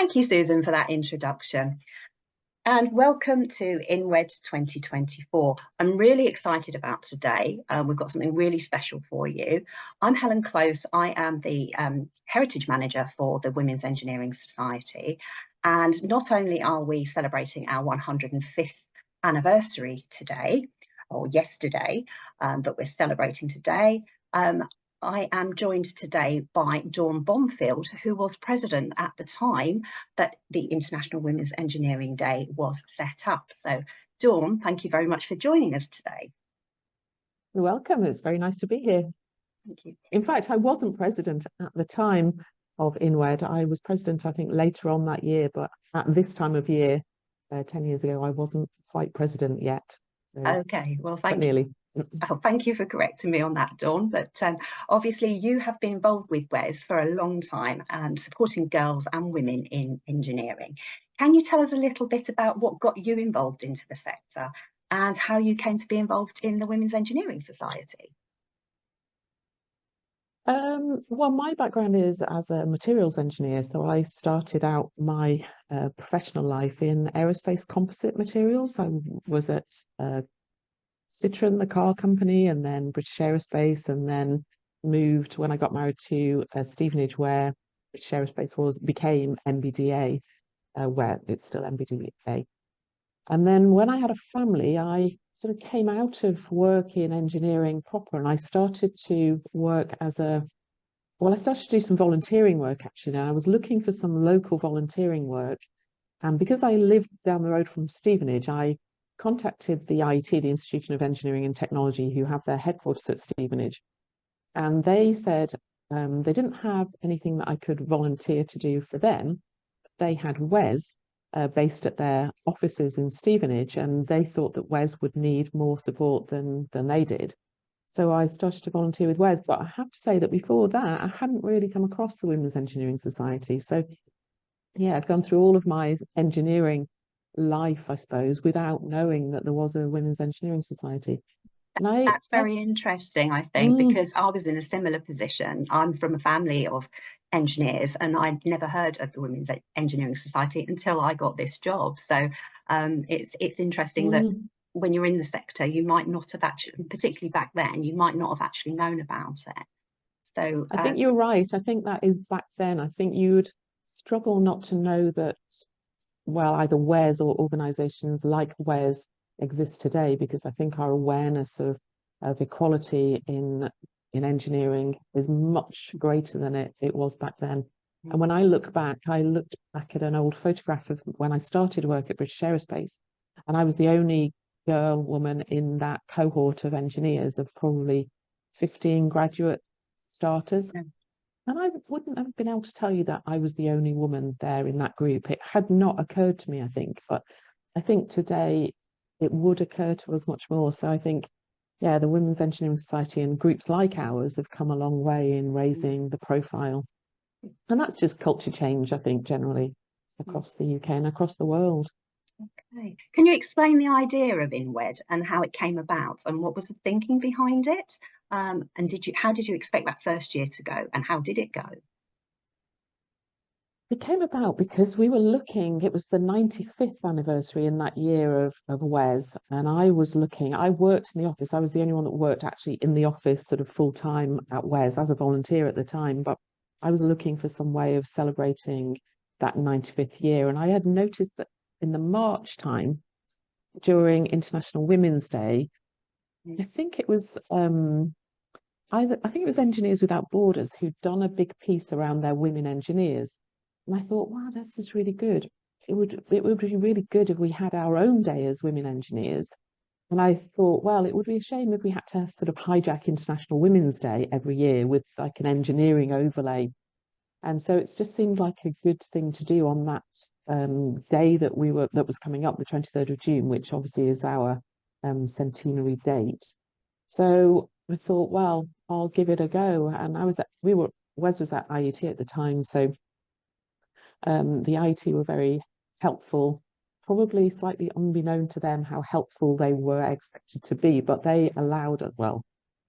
Thank you, Susan, for that introduction. And welcome to INWED 2024. I'm really excited about today. We've got something really special for you. I'm Helen Close. I am the Heritage Manager for the Women's Engineering Society. And not only are we celebrating our 105th anniversary today, or yesterday, but we're celebrating today. I am joined today by Dawn Bomfield, who was president at the time that the International Women's Engineering Day was set up. So, Dawn, thank you very much for joining us today. You're welcome. It's very nice to be here. Thank you. In fact, I wasn't president at the time of INWED. I was president, I think, later on that year, but at this time of year, 10 years ago, I wasn't quite president yet. So, okay, well, thank you. Nearly. Oh, thank you for correcting me on that, Dawn. But obviously you have been involved with WES for a long time and supporting girls and women in engineering. Can you tell us a little bit about what got you involved into the sector and how you came to be involved in the Women's Engineering Society? Well, my background is as a materials engineer. So I started out my professional life in aerospace composite materials. I was at Citroën, the car company, and then British Aerospace, and then moved when I got married to Stevenage, where British Aerospace became MBDA, where it's still MBDA. And then when I had a family, I sort of came out of work in engineering proper, and I started to work I started to do some volunteering work actually. And I was looking for some local volunteering work, and because I lived down the road from Stevenage, I contacted the IET, the Institution of Engineering and Technology, who have their headquarters at Stevenage. And they said they didn't have anything that I could volunteer to do for them. They had WES based at their offices in Stevenage, and they thought that WES would need more support than they did. So I started to volunteer with WES. But I have to say that before that, I hadn't really come across the Women's Engineering Society. So yeah, I'd gone through all of my engineering life, I suppose, without knowing that there was a Women's Engineering Society. And that's very interesting, I think, because I was in a similar position. I'm from a family of engineers, and I'd never heard of the Women's Engineering Society until I got this job. So it's interesting that when you're in the sector, you might not have actually, particularly back then, you might not have actually known about it. So I think you're right. I think that is back then. I think you would struggle not to know that, well, either WES or organisations like WES exist today, because I think our awareness of equality in engineering is much greater than it was back then. And when I looked back at an old photograph of when I started work at British Aerospace, and I was the only woman in that cohort of engineers of probably 15 graduate starters. And I wouldn't have been able to tell you that I was the only woman there in that group. It had not occurred to me, I think. But I think today it would occur to us much more. So I think, yeah, the Women's Engineering Society and groups like ours have come a long way in raising the profile. And that's just culture change, I think, generally across the UK and across the world. Okay. Can you explain the idea of INWED and how it came about and what was the thinking behind it? And how did you expect that first year to go, and how did it go? It came about because we were looking, it was the 95th anniversary in that year of WES, and I worked in the office. I was the only one that worked actually in the office sort of full time at WES as a volunteer at the time, but I was looking for some way of celebrating that 95th year. And I had noticed that in the March time, during International Women's Day, I think it was I think it was Engineers Without Borders who'd done a big piece around their women engineers. And I thought, wow, this is really good. It would be really good if we had our own day as women engineers. And I thought, well, it would be a shame if we had to sort of hijack International Women's Day every year with like an engineering overlay. And so it's just seemed like a good thing to do on that day that was coming up, the 23rd of June, which obviously is our centenary date. So I thought, well, I'll give it a go. And WES was at IET at the time, so the IET were very helpful, probably slightly unbeknown to them how helpful they were expected to be, but they allowed us,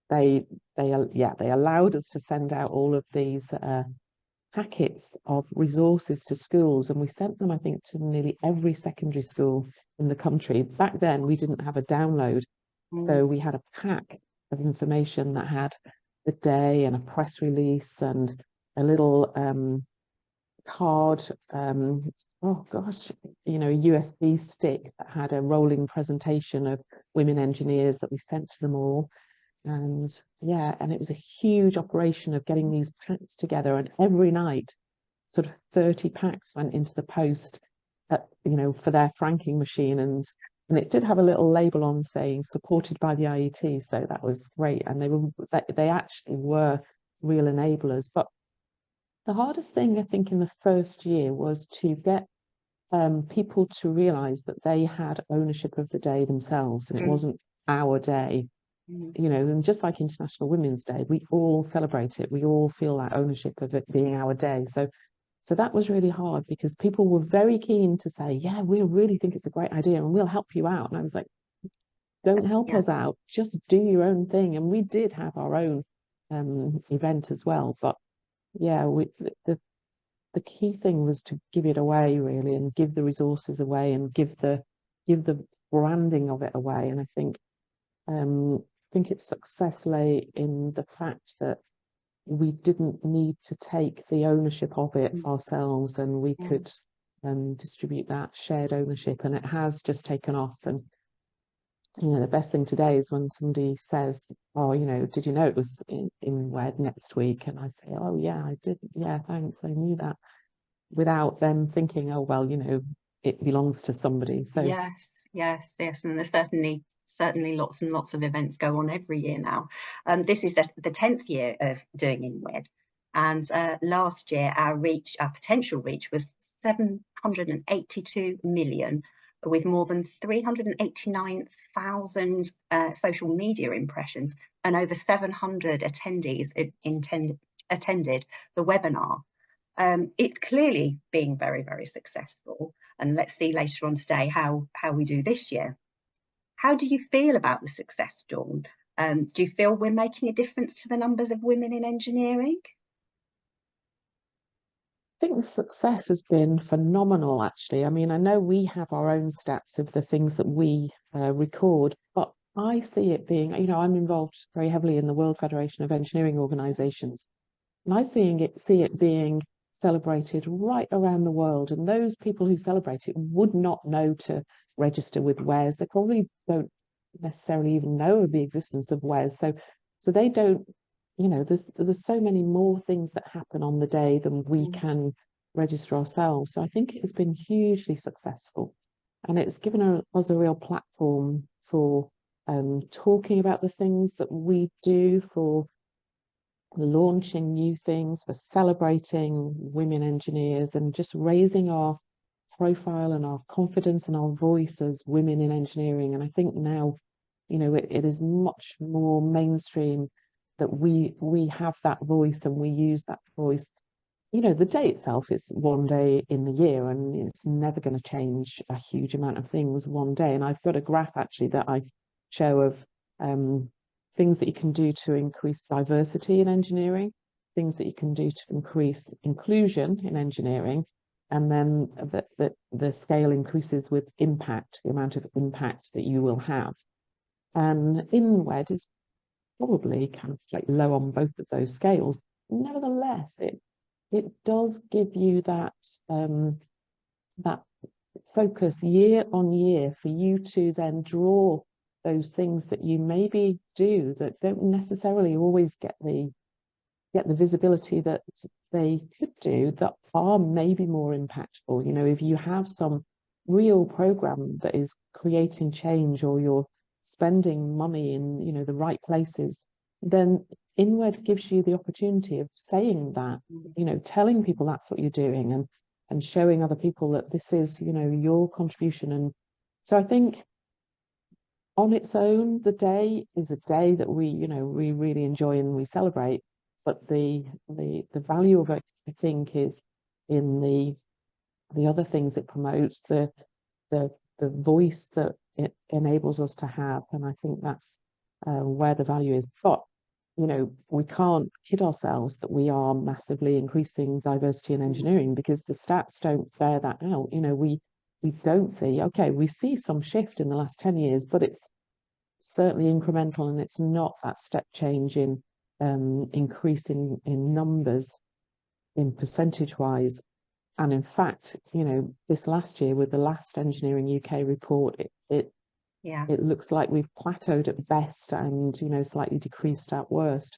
they allowed us to send out all of these packets of resources to schools, and we sent them, I think, to nearly every secondary school in the country. Back then, we didn't have a download, so we had a pack of information that had the day and a press release and a little card, oh gosh, you know, a USB stick that had a rolling presentation of women engineers that we sent to them all. And yeah, and it was a huge operation of getting these packs together. And every night, sort of 30 packs went into the post, you know, for their franking machine. And it did have a little label on saying supported by the IET. So that was great. And they actually were real enablers. But the hardest thing, I think, in the first year was to get people to realize that they had ownership of the day themselves, and it wasn't our day. You know, and just like International Women's Day, we all celebrate it. We all feel that ownership of it being our day. So that was really hard because people were very keen to say, yeah, we really think it's a great idea and we'll help you out. And I was like, don't help us out, just do your own thing. And we did have our own event as well. But yeah, the key thing was to give it away really, and give the resources away, and give the branding of it away. And I think its success lay in the fact that we didn't need to take the ownership of it ourselves, and we could distribute that shared ownership, and it has just taken off. And you know, the best thing today is when somebody says, oh, you know, did you know it was in INWED next week? And I say, oh yeah, I did. Yeah, thanks, I knew that, without them thinking, oh well, you know, it belongs to somebody. So yes, and there's certainly lots and lots of events go on every year now. This is the 10th year of doing INWED, and last year our potential reach was 782 million, with more than 389,000 social media impressions, and over 700 attendees attended the webinar. It's clearly being very, very successful. And let's see later on today how we do this year. How do you feel about the success, Dawn? Do you feel we're making a difference to the numbers of women in engineering? I think the success has been phenomenal, actually. I mean, I know we have our own stats of the things that we record, but I see it being, you know, I'm involved very heavily in the World Federation of Engineering Organizations, and I see it being celebrated right around the world. And those people who celebrate it would not know to register with WES. They probably don't necessarily even know of the existence of WES. So they don't, you know, there's so many more things that happen on the day than we can register ourselves. So I think it has been hugely successful, and it's given us a real platform for talking about the things that we do, for launching new things, for celebrating women engineers, and just raising our profile and our confidence and our voice as women in engineering. And I think now, you know, it is much more mainstream that we have that voice, and we use that voice. You know, the day itself is one day in the year, and it's never going to change a huge amount of things one day. And I've got a graph actually that I show of things that you can do to increase diversity in engineering, things that you can do to increase inclusion in engineering, and then the scale increases with impact, the amount of impact that you will have. And INWED is probably kind of like low on both of those scales. Nevertheless, it does give you that that focus year on year for you to then draw those things that you maybe do that don't necessarily always get the visibility that they could do, that are maybe more impactful. You know, if you have some real program that is creating change, or you're spending money in, you know, the right places, then INWED gives you the opportunity of saying that, you know, telling people that's what you're doing, and showing other people that this is, you know, your contribution. And so I think on its own, the day is a day that we, you know, we really enjoy and we celebrate. But the value of it, I think, is in the other things it promotes, the voice that it enables us to have. And I think that's where the value is. But we can't kid ourselves that we are massively increasing diversity in engineering, because the stats don't bear that out. We don't see, okay, we see some shift in the last 10 years, but it's certainly incremental, and it's not that step change in increase in numbers, in percentage wise. And in fact, this last year with the last Engineering UK report, it looks like we've plateaued at best and, slightly decreased at worst.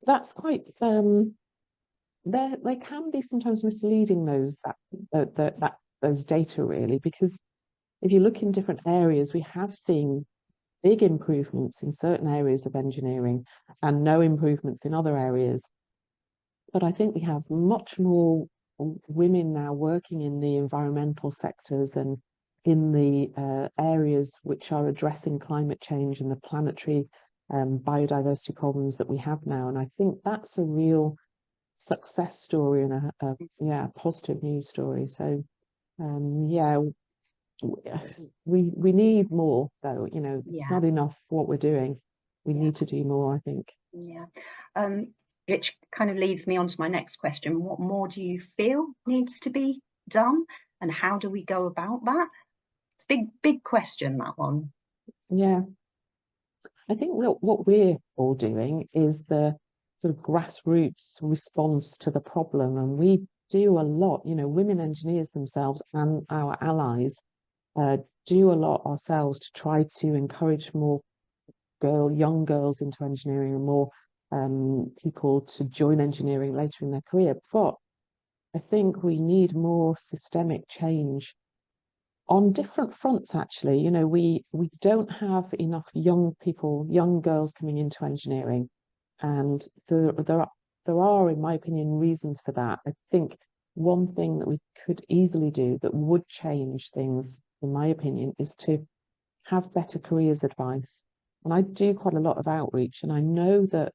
That's quite, they can be sometimes misleading, those data, really, because if you look in different areas, we have seen big improvements in certain areas of engineering and no improvements in other areas. But I think we have much more women now working in the environmental sectors and in the areas which are addressing climate change and the planetary biodiversity problems that we have now. And I think that's a real success story and a positive news story. So we need more, though. It's not enough what we're doing. We need to do more, I think. Which kind of leads me on to my next question. What more do you feel needs to be done, and how do we go about that? It's a big question, that one. Yeah. I think what we're all doing is the sort of grassroots response to the problem. And we do a lot, women engineers themselves and our allies do a lot ourselves to try to encourage more young girls into engineering and more people to join engineering later in their career. But I think we need more systemic change on different fronts, actually. We don't have enough young girls coming into engineering, and there are, in my opinion, reasons for that. I think one thing that we could easily do that would change things, in my opinion, is to have better careers advice. And I do quite a lot of outreach, and I know that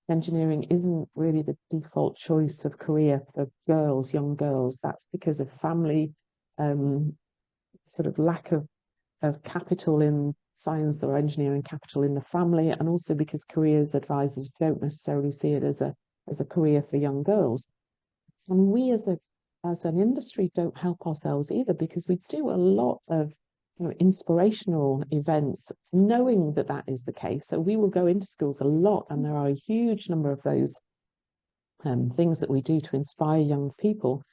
engineering isn't really the default choice of career for young girls. That's because of family sort of lack of capital in science or engineering capital in the family, and also because careers advisors don't necessarily see it as a career for young girls. And we as an industry don't help ourselves either, because we do a lot of inspirational events knowing that is the case. So we will go into schools a lot, and there are a huge number of those things that we do to inspire young people,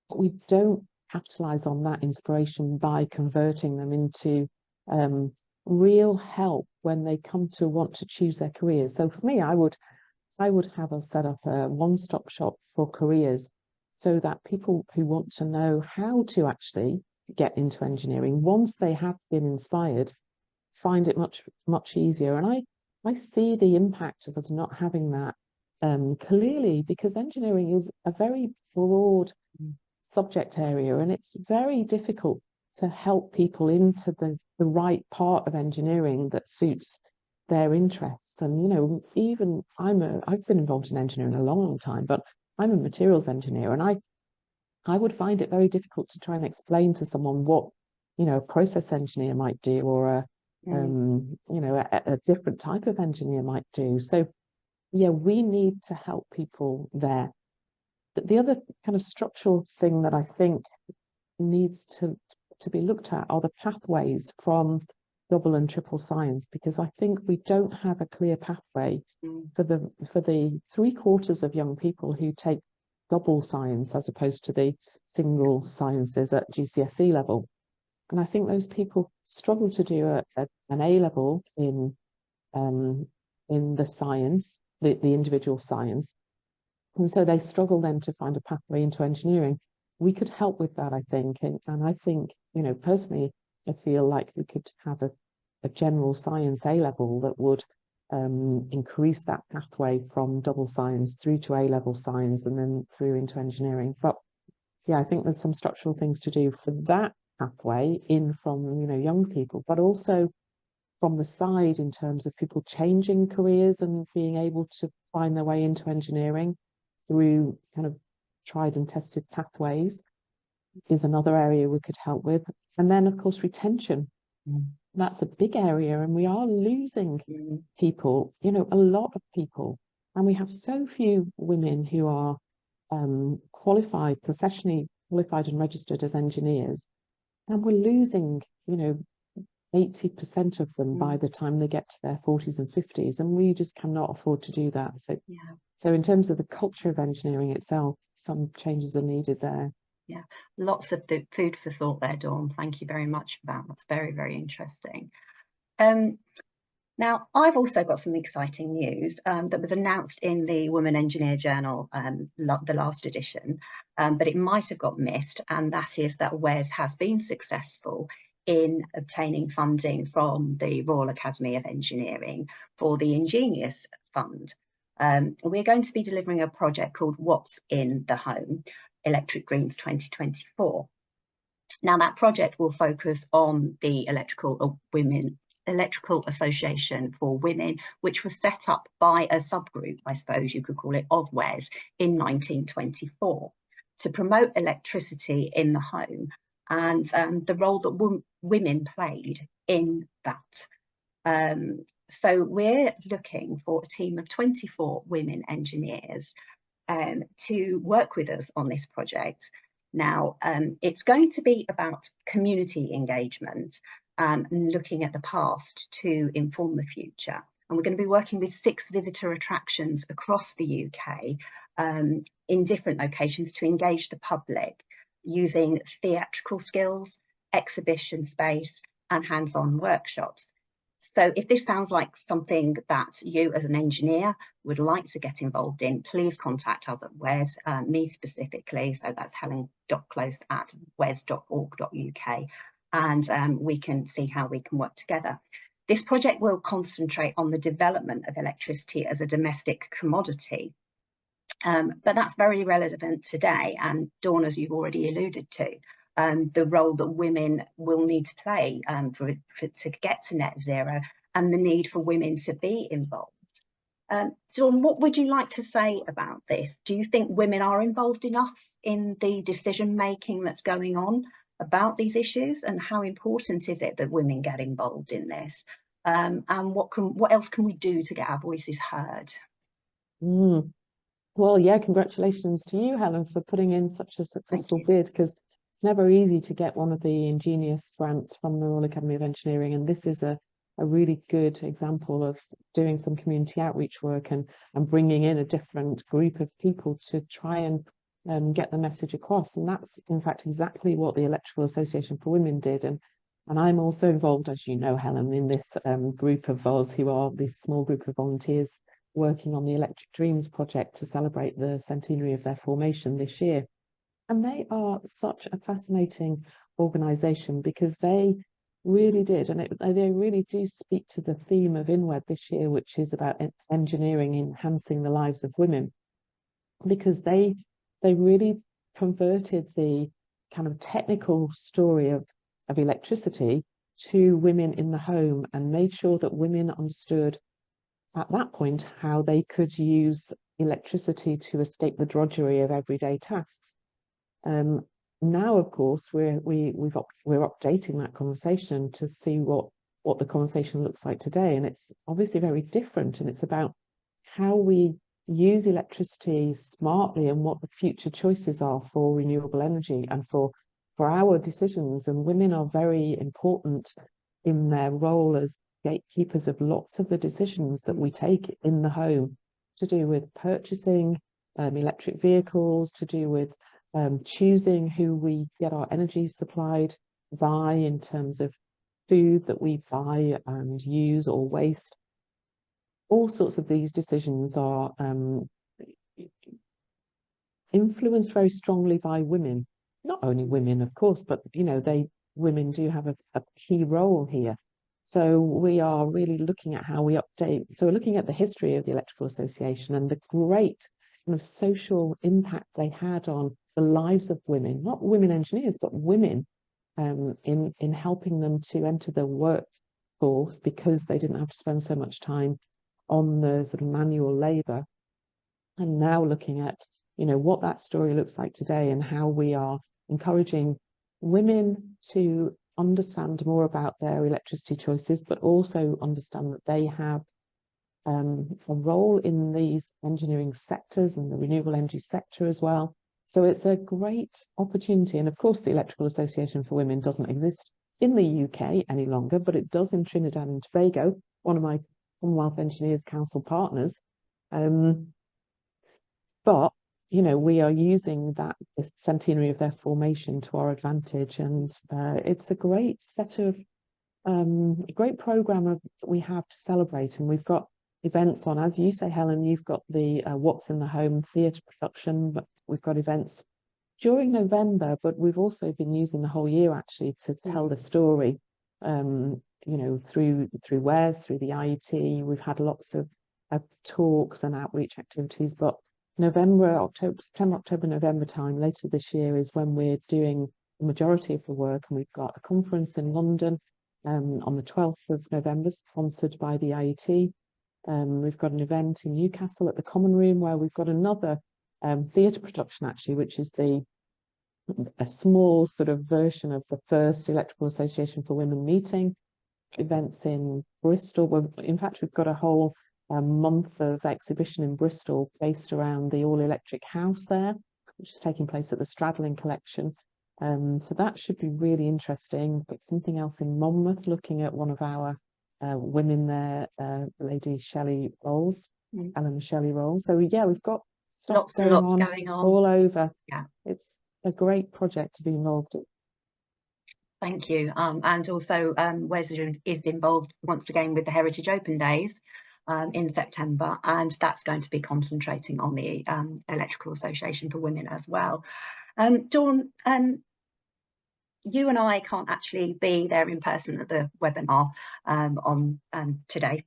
but we don't capitalize on that inspiration by converting them into real help when they come to want to choose their careers. So for me, I would have us set up a one-stop shop for careers, so that people who want to know how to actually get into engineering, once they have been inspired, find it much easier. And I see the impact of us not having that clearly, because engineering is a very broad subject area, and it's very difficult to help people into the right part of engineering that suits their interests. And even I've been involved in engineering a long time, but I'm a materials engineer, and I would find it very difficult to try and explain to someone what a process engineer might do, or a different type of engineer might do. So we need to help people there. But the other kind of structural thing that I think needs to be looked at are the pathways from double and triple science, because I think we don't have a clear pathway for the 3/4 of young people who take double science as opposed to the single sciences at GCSE level. And I think those people struggle to do an A level in the science, the individual science. And so they struggle then to find a pathway into engineering. We could help with that, I think. And I think, personally, I feel like we could have a general science A level that would increase that pathway from double science through to A level science and then through into engineering. But I think there's some structural things to do for that pathway in from, young people, but also from the side in terms of people changing careers and being able to find their way into engineering through kind of tried and tested pathways is another area we could help with. And then, of course, retention. that's a big area, and we are losing Mm. people, a lot of people. And we have so few women who are qualified, professionally qualified and registered as engineers. And we're losing, 80% of them by Mm. the time they get to their 40s and 50s. And we just cannot afford to do that. Yeah. So in terms of the culture of engineering itself, some changes are needed there. Yeah, lots of the food for thought there, Dawn. Thank you very much for that. That's very, very interesting. Um, Now, I've also got some exciting news that was announced in the Women Engineer Journal, the last edition, but it might have got missed, and that is that WES has been successful in obtaining funding from the Royal Academy of Engineering for the Ingenious Fund. We're going to be delivering a project called What's in the Home, Electric Dreams 2024. Now, that project will focus on the Electrical Association for Women, which was set up by a subgroup, I suppose you could call it, of WES in 1924 to promote electricity in the home and the role that women played in that. So we're looking for a team of 24 women engineers to work with us on this project. Now, it's going to be about community engagement and looking at the past to inform the future. And we're going to be working with 6 visitor attractions across the UK in different locations to engage the public using theatrical skills, exhibition space, and hands-on workshops. So if this sounds like something that you as an engineer would like to get involved in, please contact us at WES, me specifically. So that's helen.close@wes.org.uk, and we can see how we can work together. This project will concentrate on the development of electricity as a domestic commodity, but that's very relevant today. And Dawn, as you've already alluded to, the role that women will need to play to get to net zero, and the need for women to be involved. Dawn, what would you like to say about this? Do you think women are involved enough in the decision making that's going on about these issues, and how important is it that women get involved in this? And what else can we do to get our voices heard? Mm. Well, yeah, congratulations to you, Helen, for putting in such a Thank successful you. bid, because it's never easy to get one of the Ingenious grants from the Royal Academy of Engineering. And this is a really good example of doing some community outreach work and bringing in a different group of people to try and get the message across. And that's, in fact, exactly what the Electrical Association for Women did. And I'm also involved, as you know, Helen, in this group of us who are this small group of volunteers working on the Electric Dreams project to celebrate the centenary of their formation this year. And they are such a fascinating organisation, because they really did, and they really do speak to the theme of INWED this year, which is about engineering enhancing the lives of women, because they really converted the kind of technical story of electricity to women in the home, and made sure that women understood at that point how they could use electricity to escape the drudgery of everyday tasks. Now, of course, we're updating that conversation to see what the conversation looks like today, and it's obviously very different. And it's about how we use electricity smartly, and what the future choices are for renewable energy and for our decisions. And women are very important in their role as gatekeepers of lots of the decisions that we take in the home, to do with purchasing electric vehicles, to do with choosing who we get our energy supplied by in terms of food that we buy and use or waste. All sorts of these decisions are influenced very strongly by women. Not only women, of course, but women do have a key role here. So we are really looking at how we update. So we're looking at the history of the Electrical Association and the great kind of social impact they had on the lives of women, not women engineers, but women, in helping them to enter the workforce, because they didn't have to spend so much time on the sort of manual labour. And now looking at, what that story looks like today, and how we are encouraging women to understand more about their electricity choices, but also understand that they have a role in these engineering sectors and the renewable energy sector as well. So it's a great opportunity. And of course, the Electrical Association for Women doesn't exist in the UK any longer, but it does in Trinidad and Tobago, one of my Commonwealth Engineers Council partners. But we are using that centenary of their formation to our advantage, and it's a great set of a great program that we have to celebrate. And we've got events on, as you say, Helen. You've got the What's in the Home theatre production, but we've got events during November. But we've also been using the whole year actually to tell the story. Through WES, through the IET, we've had lots of talks and outreach activities, but September, October, November time later this year is when we're doing the majority of the work, and we've got a conference in London on the 12th of November, sponsored by the IET. We've got an event in Newcastle at the Common Room where we've got another theatre production actually, which is a small sort of version of the first Electrical Association for Women meeting. Events in Bristol. In fact, we've got a whole month of exhibition in Bristol based around the all-electric house there, which is taking place at the Stradling Collection. So that should be really interesting. But something else in Monmouth, looking at one of our women there, Lady Shelley Rolls, Eleanor Shelley Rolls. So yeah, we've got stuff lots and lots going on all over. Yeah, it's a great project to be involved in. Thank you. And also WES is involved once again with the Heritage Open Days in September, and that's going to be concentrating on the Electrical Association for Women as well. Dawn, you and I can't actually be there in person at the webinar on today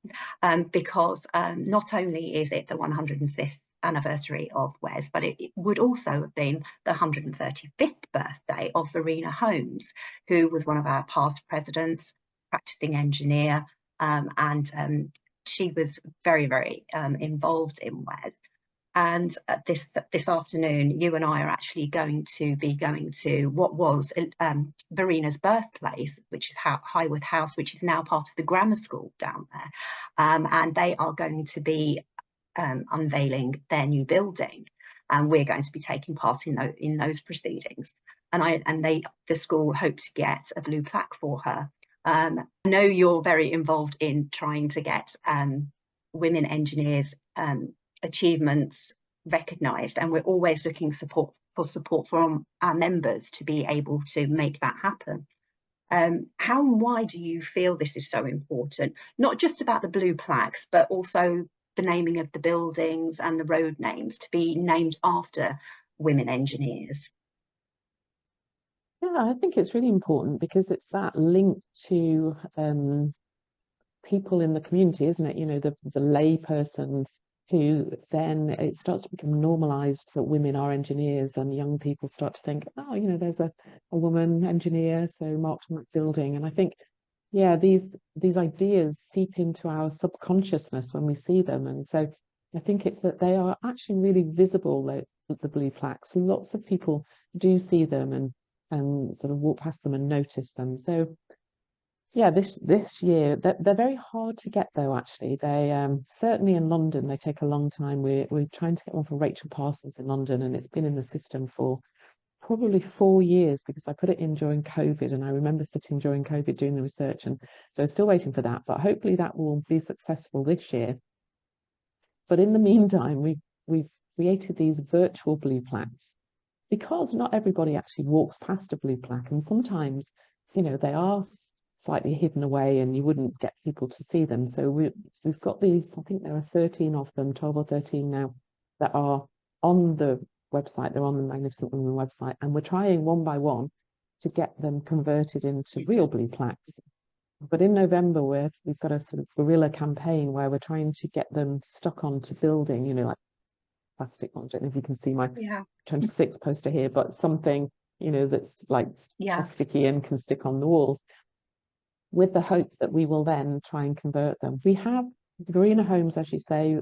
because not only is it the 105th anniversary of WES, but it would also have been the 135th birthday of Verena Holmes, who was one of our past presidents, practicing engineer, and she was very, very involved in WES. And this afternoon, you and I are actually going to be going to what was Verena's birthplace, which is Highworth House, which is now part of the grammar school down there. And they are going to be unveiling their new building, and we're going to be taking part in those proceedings. And the school hope to get a blue plaque for her. I know you're very involved in trying to get women engineers achievements recognised, and we're always looking for support from our members to be able to make that happen. How and why do you feel this is so important? Not just about the blue plaques, but also the naming of the buildings and the road names to be named after women engineers. Yeah, I think it's really important because it's that link to people in the community, isn't it? The lay person who then it starts to become normalized that women are engineers, and young people start to think, oh, there's a woman engineer, so marked on that building. And I think, yeah, these ideas seep into our subconsciousness when we see them. And so I think it's that they are actually really visible, the blue plaques. Lots of people do see them and sort of walk past them and notice them. So yeah, this year they're very hard to get though. Actually, they certainly in London they take a long time. We're trying to get one for Rachel Parsons in London, and it's been in the system for probably 4 years because I put it in during COVID, and I remember sitting during COVID doing the research, and so still waiting for that. But hopefully that will be successful this year. But in the meantime, we've created these virtual blue plaques because not everybody actually walks past a blue plaque, and sometimes they are slightly hidden away and you wouldn't get people to see them. So we've got these, I think there are 13 of them, 12 or 13 now, that are on the website. They're on the Magnificent Women website, and we're trying one by one to get them converted into real blue plaques. But in November, we've got a sort of guerrilla campaign where we're trying to get them stuck onto building, like plastic. I don't know if you can see my 26 poster here, but something, that's like sticky and can stick on the walls, with the hope that we will then try and convert them. We have Verena Holmes, as you say,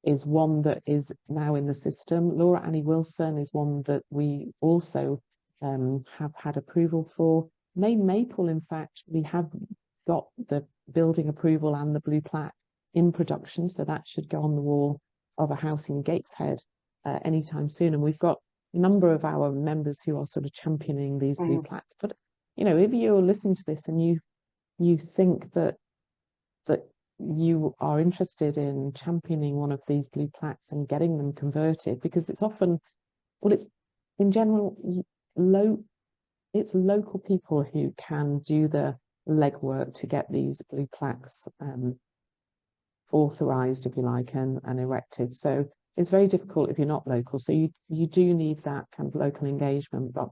is one that is now in the system. Laura Annie Wilson is one that we also have had approval for. Maple, in fact, we have got the building approval and the blue plaque in production, so that should go on the wall of a house in Gateshead anytime soon. And we've got a number of our members who are sort of championing these blue plaques. But if you're listening to this and you think that you are interested in championing one of these blue plaques and getting them converted, because it's often, well, it's in general it's local people who can do the legwork to get these blue plaques authorized, if you like, and erected. So it's very difficult if you're not local. So you do need that kind of local engagement. But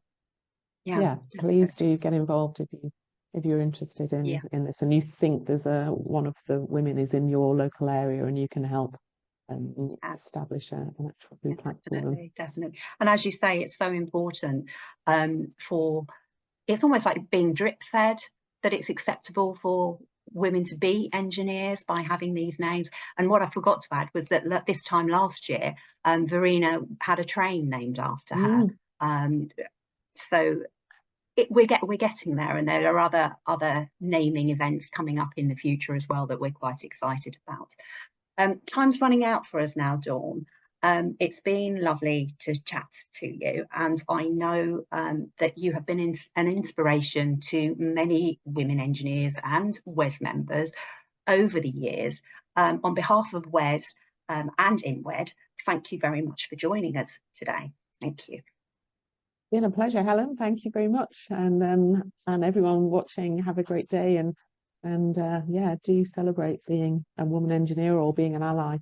yeah, please do get involved if you're interested in this, and you think there's one of the women is in your local area and you can help establish an actual blue plaque for them. Definitely. And as you say, it's so important it's almost like being drip fed, that it's acceptable for women to be engineers by having these names. And what I forgot to add was that this time last year, Verena had a train named after her. So we're getting there, and there are other naming events coming up in the future as well that we're quite excited about. Time's running out for us now, Dawn. It's been lovely to chat to you, and I know that you have been an inspiration to many women engineers and WES members over the years. On behalf of WES and INWED, thank you very much for joining us today. Thank you. It's been a pleasure, Helen. Thank you very much, and everyone watching, have a great day, and yeah, do celebrate being a woman engineer or being an ally.